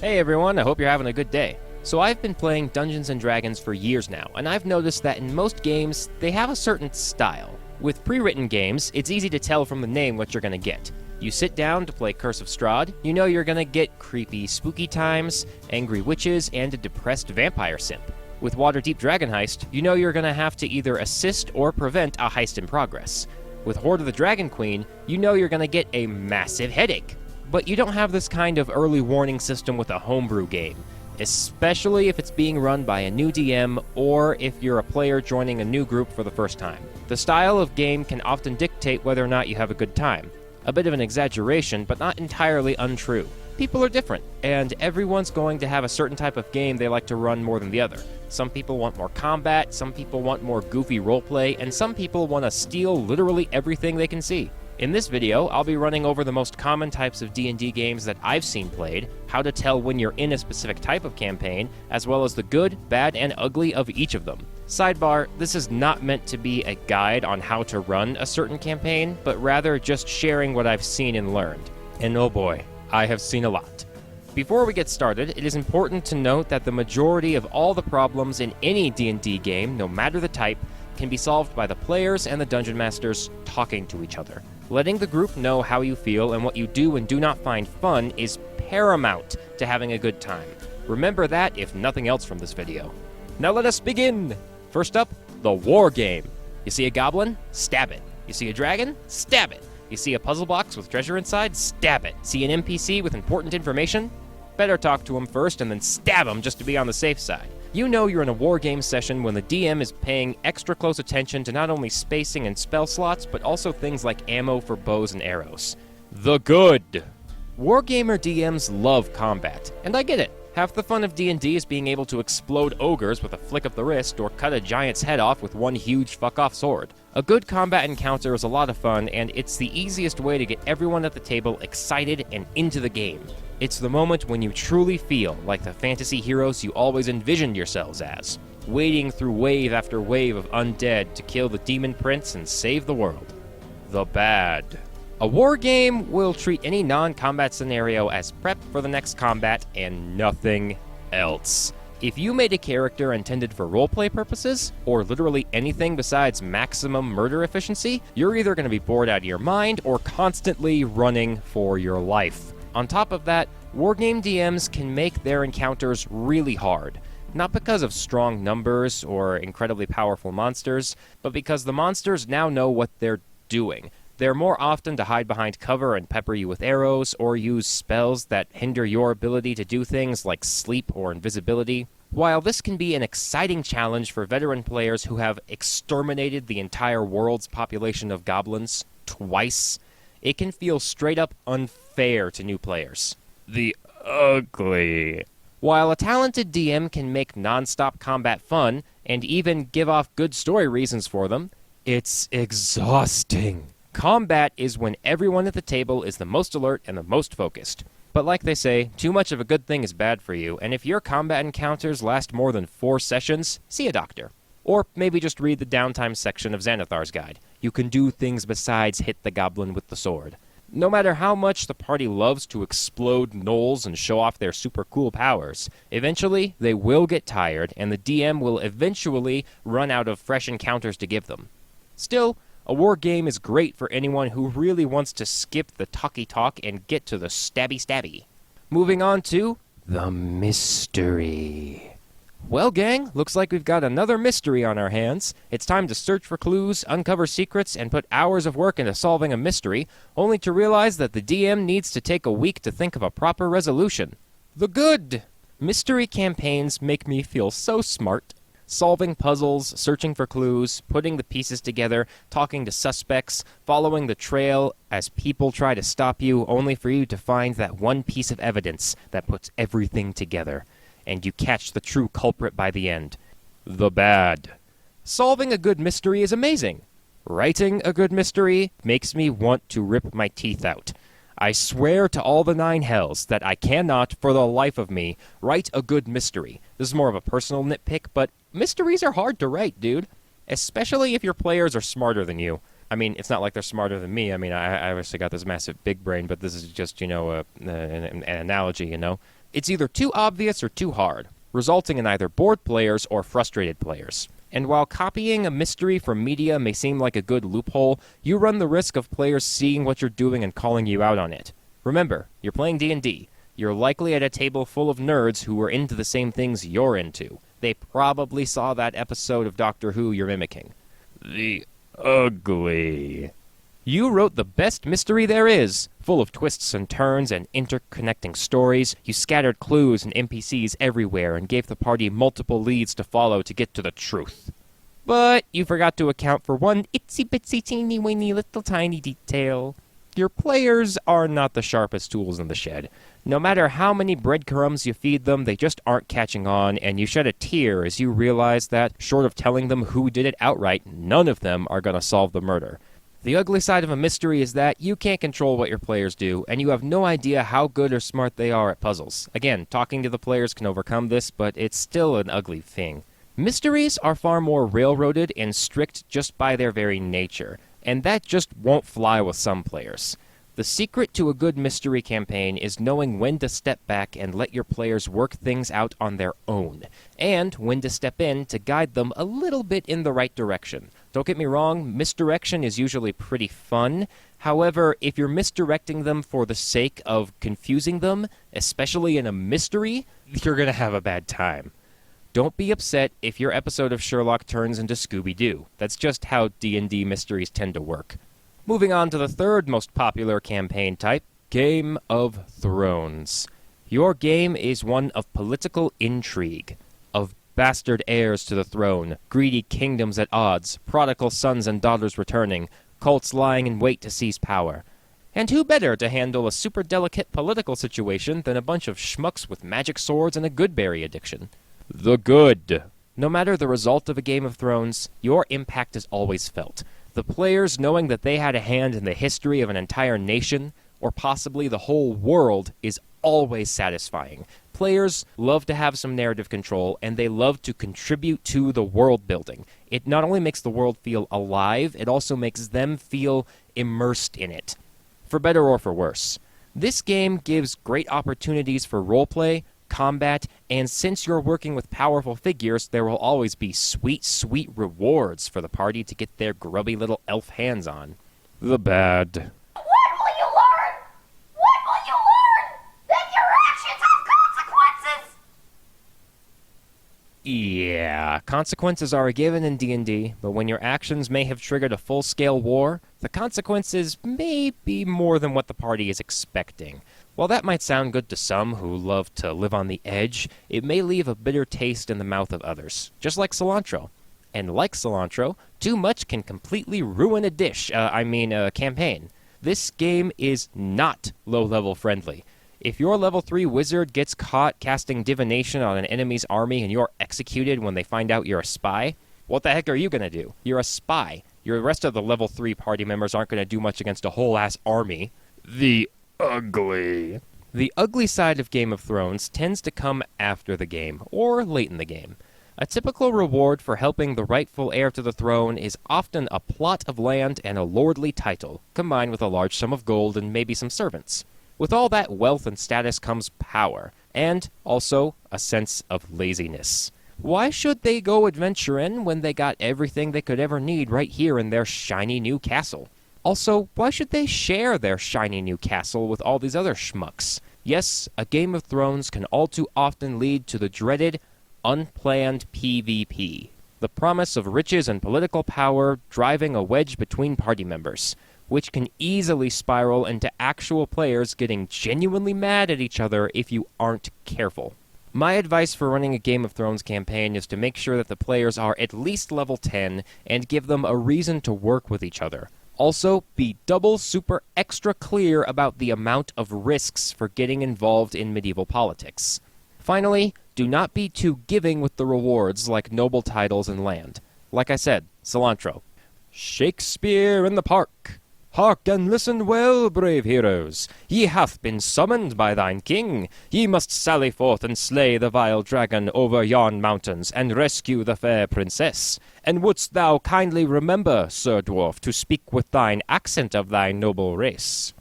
Hey everyone, I hope you're having a good day. So I've been playing Dungeons & Dragons for years now, and I've noticed that in most games, they have a certain style. With pre-written games, it's easy to tell from the name what you're gonna get. You sit down to play Curse of Strahd, you know you're gonna get creepy spooky times, angry witches, and a depressed vampire simp. With Waterdeep Dragon Heist, you know you're gonna have to either assist or prevent a heist in progress. With Horde of the Dragon Queen, you know you're gonna get a massive headache. But you don't have this kind of early warning system with a homebrew game, especially if it's being run by a new DM or if you're a player joining a new group for the first time. The style of game can often dictate whether or not you have a good time. A bit of an exaggeration, but not entirely untrue. People are different, and everyone's going to have a certain type of game they like to run more than the other. Some people want more combat, some people want more goofy roleplay, and some people want to steal literally everything they can see. In this video, I'll be running over the most common types of D&D games that I've seen played, how to tell when you're in a specific type of campaign, as well as the good, bad, and ugly of each of them. Sidebar, this is not meant to be a guide on how to run a certain campaign, but rather just sharing what I've seen and learned. And oh boy, I have seen a lot. Before we get started, it is important to note that the majority of all the problems in any D&D game, no matter the type, can be solved by the players and the dungeon masters talking to each other. Letting the group know how you feel and what you do and do not find fun is paramount to having a good time. Remember that if nothing else from this video. Now let us begin! First up, the war game. You see a goblin? Stab it. You see a dragon? Stab it. You see a puzzle box with treasure inside? Stab it. See an NPC with important information? Better talk to him first and then stab him just to be on the safe side. You know you're in a war game session when the DM is paying extra close attention to not only spacing and spell slots, but also things like ammo for bows and arrows. The good! Wargamer DMs love combat, and I get it. Half the fun of D&D is being able to explode ogres with a flick of the wrist or cut a giant's head off with one huge fuck-off sword. A good combat encounter is a lot of fun, and it's the easiest way to get everyone at the table excited and into the game. It's the moment when you truly feel like the fantasy heroes you always envisioned yourselves as, wading through wave after wave of undead to kill the demon prince and save the world. The bad. A war game will treat any non-combat scenario as prep for the next combat and nothing else. If you made a character intended for roleplay purposes, or literally anything besides maximum murder efficiency, you're either going to be bored out of your mind or constantly running for your life. On top of that, wargame DMs can make their encounters really hard. Not because of strong numbers or incredibly powerful monsters, but because the monsters now know what they're doing. They're more often to hide behind cover and pepper you with arrows, or use spells that hinder your ability to do things like sleep or invisibility. While this can be an exciting challenge for veteran players who have exterminated the entire world's population of goblins twice, it can feel straight up unfair to new players. The ugly. While a talented DM can make non-stop combat fun, and even give off good story reasons for them, it's exhausting. Combat is when everyone at the table is the most alert and the most focused. But like they say, too much of a good thing is bad for you, and if your combat encounters last more than 4 sessions, see a doctor. Or maybe just read the downtime section of Xanathar's guide. You can do things besides hit the goblin with the sword. No matter how much the party loves to explode gnolls and show off their super cool powers, eventually they will get tired, and the DM will eventually run out of fresh encounters to give them. Still, a war game is great for anyone who really wants to skip the talky talk and get to the stabby stabby. Moving on to the mystery. Well, gang, looks like we've got another mystery on our hands. It's time to search for clues, uncover secrets, and put hours of work into solving a mystery, only to realize that the DM needs to take a week to think of a proper resolution. The good! Mystery campaigns make me feel so smart. Solving puzzles, searching for clues, putting the pieces together, talking to suspects, following the trail as people try to stop you, only for you to find that one piece of evidence that puts everything together, and you catch the true culprit by the end. The bad. Solving a good mystery is amazing. Writing a good mystery makes me want to rip my teeth out. I swear to all the 9 hells that I cannot, for the life of me, write a good mystery. This is more of a personal nitpick, but mysteries are hard to write, dude. Especially if your players are smarter than you. I mean, it's not like they're smarter than me. I mean, I obviously got this massive big brain, but this is just, an analogy, It's either too obvious or too hard, resulting in either bored players or frustrated players. And while copying a mystery from media may seem like a good loophole, you run the risk of players seeing what you're doing and calling you out on it. Remember, you're playing D&D. You're likely at a table full of nerds who are into the same things you're into. They probably saw that episode of Doctor Who you're mimicking. The ugly. You wrote the best mystery there is, full of twists and turns and interconnecting stories. You scattered clues and NPCs everywhere and gave the party multiple leads to follow to get to the truth. But you forgot to account for one itsy-bitsy teeny-weeny little tiny detail. Your players are not the sharpest tools in the shed. No matter how many breadcrumbs you feed them, they just aren't catching on, and you shed a tear as you realize that, short of telling them who did it outright, none of them are going to solve the murder. The ugly side of a mystery is that you can't control what your players do, and you have no idea how good or smart they are at puzzles. Again, talking to the players can overcome this, but it's still an ugly thing. Mysteries are far more railroaded and strict just by their very nature, and that just won't fly with some players. The secret to a good mystery campaign is knowing when to step back and let your players work things out on their own, and when to step in to guide them a little bit in the right direction. Don't get me wrong, misdirection is usually pretty fun. However, if you're misdirecting them for the sake of confusing them, especially in a mystery, you're going to have a bad time. Don't be upset if your episode of Sherlock turns into Scooby-Doo. That's just how D&D mysteries tend to work. Moving on to the third most popular campaign type, Game of Thrones. Your game is one of political intrigue, of bastard heirs to the throne, greedy kingdoms at odds, prodigal sons and daughters returning, cults lying in wait to seize power. And who better to handle a super delicate political situation than a bunch of schmucks with magic swords and a goodberry addiction? The good. No matter the result of a Game of Thrones, your impact is always felt. The players knowing that they had a hand in the history of an entire nation, or possibly the whole world, is always satisfying. Players love to have some narrative control, and they love to contribute to the world building. It not only makes the world feel alive, it also makes them feel immersed in it, for better or for worse. This game gives great opportunities for roleplay, combat, and since you're working with powerful figures, there will always be sweet, sweet rewards for the party to get their grubby little elf hands on. The bad. What will you learn? What will you learn? That your actions have consequences! Yeah, consequences are a given in D&D, but when your actions may have triggered a full-scale war, the consequences may be more than what the party is expecting. While that might sound good to some who love to live on the edge, it may leave a bitter taste in the mouth of others, just like cilantro. And like cilantro, too much can completely ruin a campaign. This game is not low-level friendly. If your level 3 wizard gets caught casting divination on an enemy's army and you're executed when they find out you're a spy, what the heck are you going to do? You're a spy. Your rest of the level 3 party members aren't going to do much against a whole-ass army. The ugly. The ugly side of Game of Thrones tends to come after the game, or late in the game. A typical reward for helping the rightful heir to the throne is often a plot of land and a lordly title, combined with a large sum of gold and maybe some servants. With all that wealth and status comes power, and also a sense of laziness. Why should they go adventuring when they got everything they could ever need right here in their shiny new castle? Also, why should they share their shiny new castle with all these other schmucks? Yes, a Game of Thrones can all too often lead to the dreaded, unplanned PvP. The promise of riches and political power driving a wedge between party members, which can easily spiral into actual players getting genuinely mad at each other if you aren't careful. My advice for running a Game of Thrones campaign is to make sure that the players are at least level 10 and give them a reason to work with each other. Also, be double super extra clear about the amount of risks for getting involved in medieval politics. Finally, do not be too giving with the rewards like noble titles and land. Like I said, cilantro. Shakespeare in the park. Hark and listen well, brave heroes. Ye hath been summoned by thine king. Ye must sally forth and slay the vile dragon over yon mountains, and rescue the fair princess. And wouldst thou kindly remember, Sir Dwarf, to speak with thine accent of thy noble race?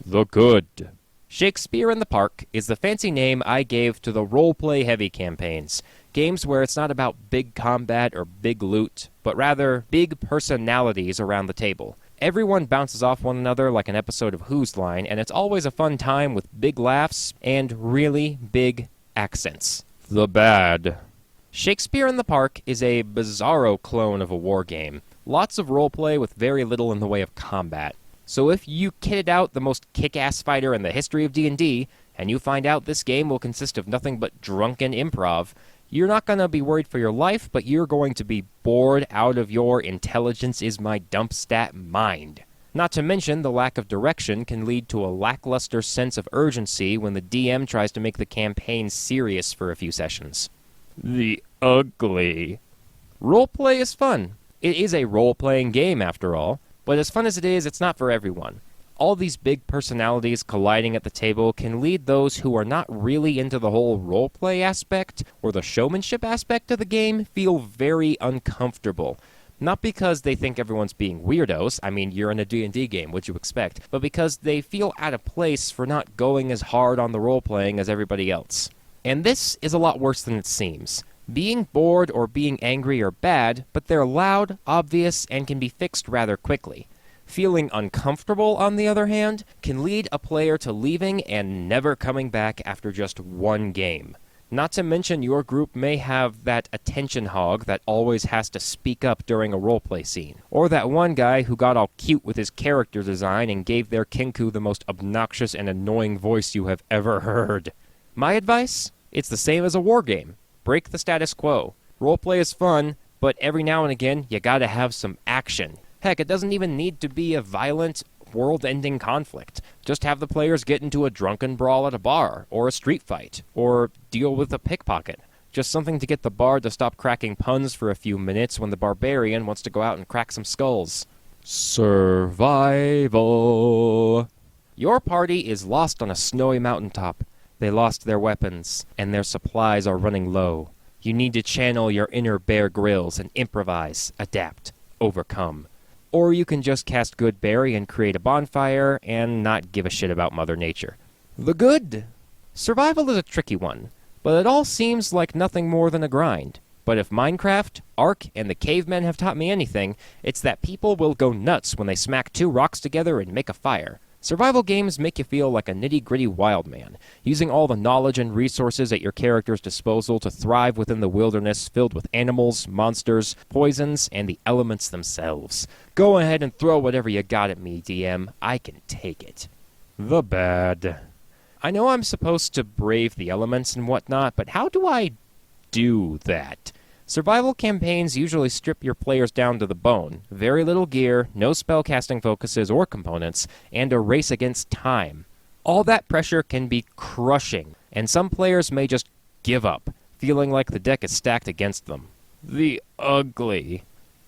The good. Shakespeare in the Park is the fancy name I gave to the roleplay-heavy campaigns, games where it's not about big combat or big loot, but rather big personalities around the table. Everyone bounces off one another like an episode of Who's Line, and it's always a fun time with big laughs and really big accents. The bad. Shakespeare in the Park is a bizarro clone of a war game. Lots of roleplay with very little in the way of combat. So if you kitted out the most kick-ass fighter in the history of D&D, and you find out this game will consist of nothing but drunken improv, you're not going to be worried for your life, but you're going to be bored out of your intelligence is my dump stat mind. Not to mention, the lack of direction can lead to a lackluster sense of urgency when the DM tries to make the campaign serious for a few sessions. The ugly. Roleplay is fun. It is a role-playing game, after all, but as fun as it is, it's not for everyone. All these big personalities colliding at the table can lead those who are not really into the whole roleplay aspect or the showmanship aspect of the game feel very uncomfortable. Not because they think everyone's being weirdos, I mean, you're in a D&D game, what'd you expect, but because they feel out of place for not going as hard on the roleplaying as everybody else. And this is a lot worse than it seems. Being bored or being angry are bad, but they're loud, obvious, and can be fixed rather quickly. Feeling uncomfortable, on the other hand, can lead a player to leaving and never coming back after just one game. Not to mention your group may have that attention hog that always has to speak up during a roleplay scene. Or that one guy who got all cute with his character design and gave their kinku the most obnoxious and annoying voice you have ever heard. My advice? It's the same as a war game. Break the status quo. Roleplay is fun, but every now and again, you gotta have some action. Heck, it doesn't even need to be a violent, world-ending conflict. Just have the players get into a drunken brawl at a bar, or a street fight, or deal with a pickpocket. Just something to get the bard to stop cracking puns for a few minutes when the barbarian wants to go out and crack some skulls. Survival. Your party is lost on a snowy mountaintop. They lost their weapons, and their supplies are running low. You need to channel your inner Bear Grylls and improvise, adapt, overcome. Or you can just cast Good Berry and create a bonfire and not give a shit about Mother Nature. The good. Survival is a tricky one, but it all seems like nothing more than a grind. But if Minecraft, Ark, and the cavemen have taught me anything, it's that people will go nuts when they smack two rocks together and make a fire. Survival games make you feel like a nitty-gritty wild man, using all the knowledge and resources at your character's disposal to thrive within the wilderness filled with animals, monsters, poisons, and the elements themselves. Go ahead and throw whatever you got at me, DM. I can take it. The bad. I know I'm supposed to brave the elements and whatnot, but how do I do that? Survival campaigns usually strip your players down to the bone. Very little gear, no spellcasting focuses or components, and a race against time. All that pressure can be crushing, and some players may just give up, feeling like the deck is stacked against them. The ugly.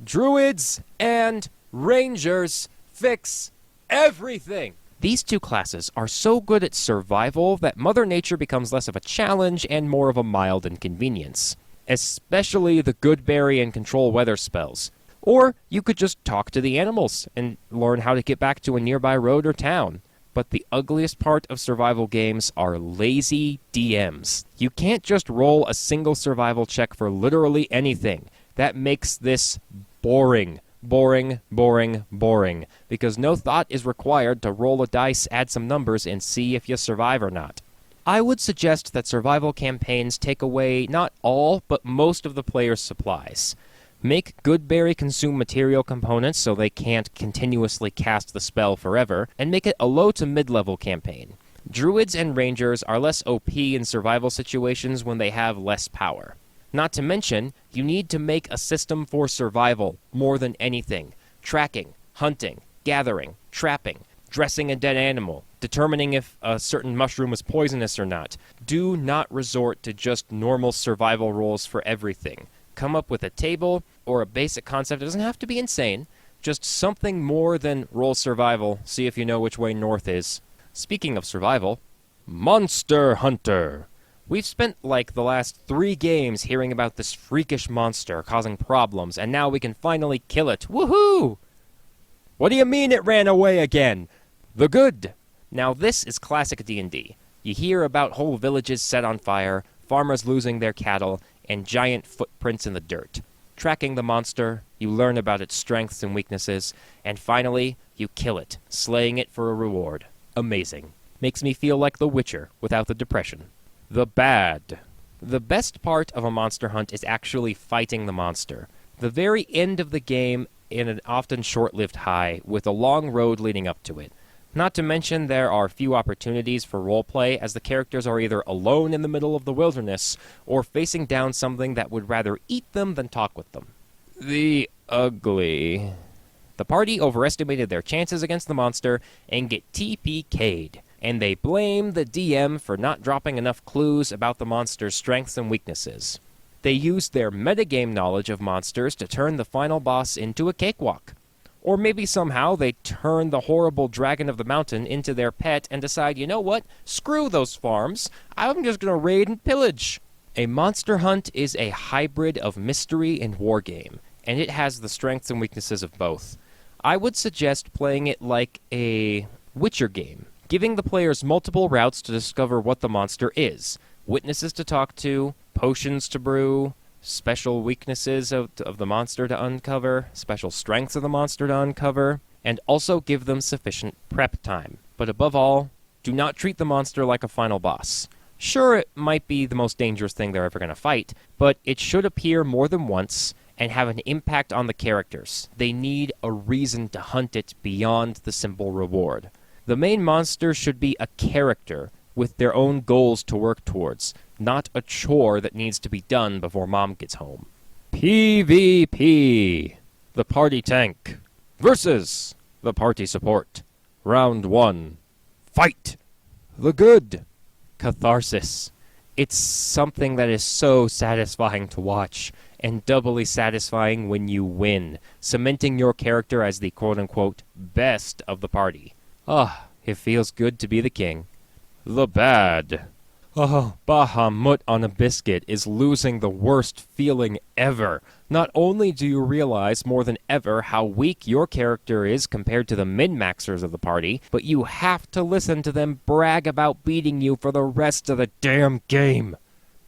Druids and Rangers fix everything! These two classes are so good at survival that Mother Nature becomes less of a challenge and more of a mild inconvenience. Especially the Good Berry and Control weather spells. Or you could just talk to the animals and learn how to get back to a nearby road or town. But the ugliest part of survival games are lazy DMs. You can't just roll a single survival check for literally anything. That makes this boring. Boring, boring, boring. Because no thought is required to roll a dice, add some numbers, and see if you survive or not. I would suggest that survival campaigns take away not all, but most of the player's supplies. Make Good Berry consume material components so they can't continuously cast the spell forever, and make it a low to mid-level campaign. Druids and Rangers are less OP in survival situations when they have less power. Not to mention, you need to make a system for survival more than anything. Tracking, hunting, gathering, trapping, dressing a dead animal, determining if a certain mushroom is poisonous or not. Do not resort to just normal survival rolls for everything. Come up with a table or a basic concept. It doesn't have to be insane. Just something more than roll survival. See if you know which way north is. Speaking of survival, Monster Hunter. We've spent like the last 3 games hearing about this freakish monster causing problems, and now we can finally kill it. Woohoo! What do you mean it ran away again? The good. Now this is classic D&D. You hear about whole villages set on fire, farmers losing their cattle, and giant footprints in the dirt. Tracking the monster, you learn about its strengths and weaknesses, and finally, you kill it, slaying it for a reward. Amazing. Makes me feel like The Witcher without the depression. The bad. The best part of a monster hunt is actually fighting the monster. The very end of the game in an often short-lived high, with a long road leading up to it. Not to mention there are few opportunities for roleplay, as the characters are either alone in the middle of the wilderness, or facing down something that would rather eat them than talk with them. The ugly. The party overestimated their chances against the monster and get TPK'd, and they blame the DM for not dropping enough clues about the monster's strengths and weaknesses. They used their metagame knowledge of monsters to turn the final boss into a cakewalk. Or maybe somehow they turn the horrible dragon of the mountain into their pet and decide, you know what, screw those farms, I'm just going to raid and pillage. A monster hunt is a hybrid of mystery and wargame, and it has the strengths and weaknesses of both. I would suggest playing it like a Witcher game, giving the players multiple routes to discover what the monster is, witnesses to talk to, potions to brew, special weaknesses of the monster to uncover, special strengths of the monster to uncover, and also give them sufficient prep time. But above all, do not treat the monster like a final boss. Sure, it might be the most dangerous thing they're ever going to fight, but it should appear more than once and have an impact on the characters. They need a reason to hunt it beyond the simple reward. The main monster should be a character with their own goals to work towards, not a chore that needs to be done before Mom gets home. PvP. The party tank versus the party support. Round 1. Fight. The good. Catharsis. It's something that is so satisfying to watch, and doubly satisfying when you win, cementing your character as the quote-unquote best of the party. It feels good to be the king. The bad. Bahamut on a biscuit is losing the worst feeling ever. Not only do you realize more than ever how weak your character is compared to the min-maxers of the party, but you have to listen to them brag about beating you for the rest of the damn game.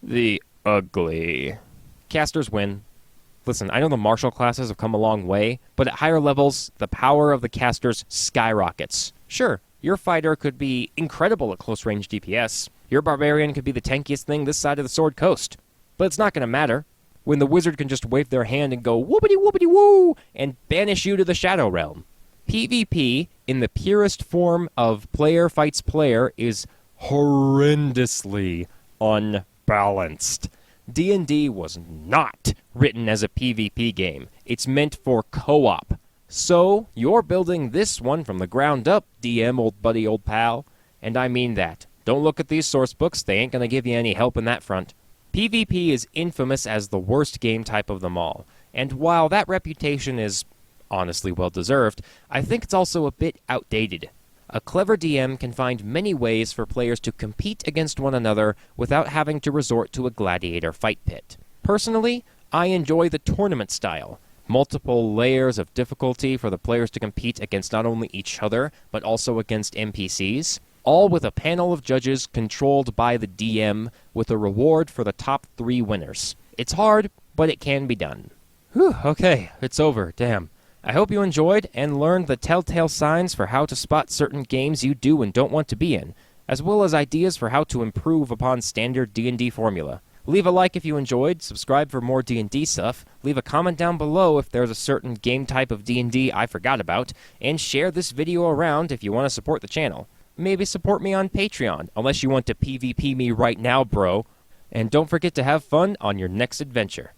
The ugly. Casters win. Listen, I know the martial classes have come a long way, but at higher levels, the power of the casters skyrockets. Sure, your fighter could be incredible at close-range DPS. Your barbarian could be the tankiest thing this side of the Sword Coast. But it's not going to matter when the wizard can just wave their hand and go whoopity-whoopity-woo and banish you to the Shadow Realm. PvP, in the purest form of player fights player, is horrendously unbalanced. D&D was not written as a PvP game. It's meant for co-op. So, you're building this one from the ground up, DM, old buddy, old pal. And I mean that. Don't look at these source books, they ain't gonna give you any help in that front. PvP is infamous as the worst game type of them all. And while that reputation is honestly well-deserved, I think it's also a bit outdated. A clever DM can find many ways for players to compete against one another without having to resort to a gladiator fight pit. Personally, I enjoy the tournament style. Multiple layers of difficulty for the players to compete against not only each other, but also against NPCs, all with a panel of judges controlled by the DM with a reward for the top 3 winners. It's hard, but it can be done. Whew, okay, it's over, damn. I hope you enjoyed and learned the telltale signs for how to spot certain games you do and don't want to be in, as well as ideas for how to improve upon standard D&D formula. Leave a like if you enjoyed, subscribe for more D&D stuff, leave a comment down below if there's a certain game type of D&D I forgot about, and share this video around if you want to support the channel. Maybe support me on Patreon, unless you want to PvP me right now, bro. And don't forget to have fun on your next adventure.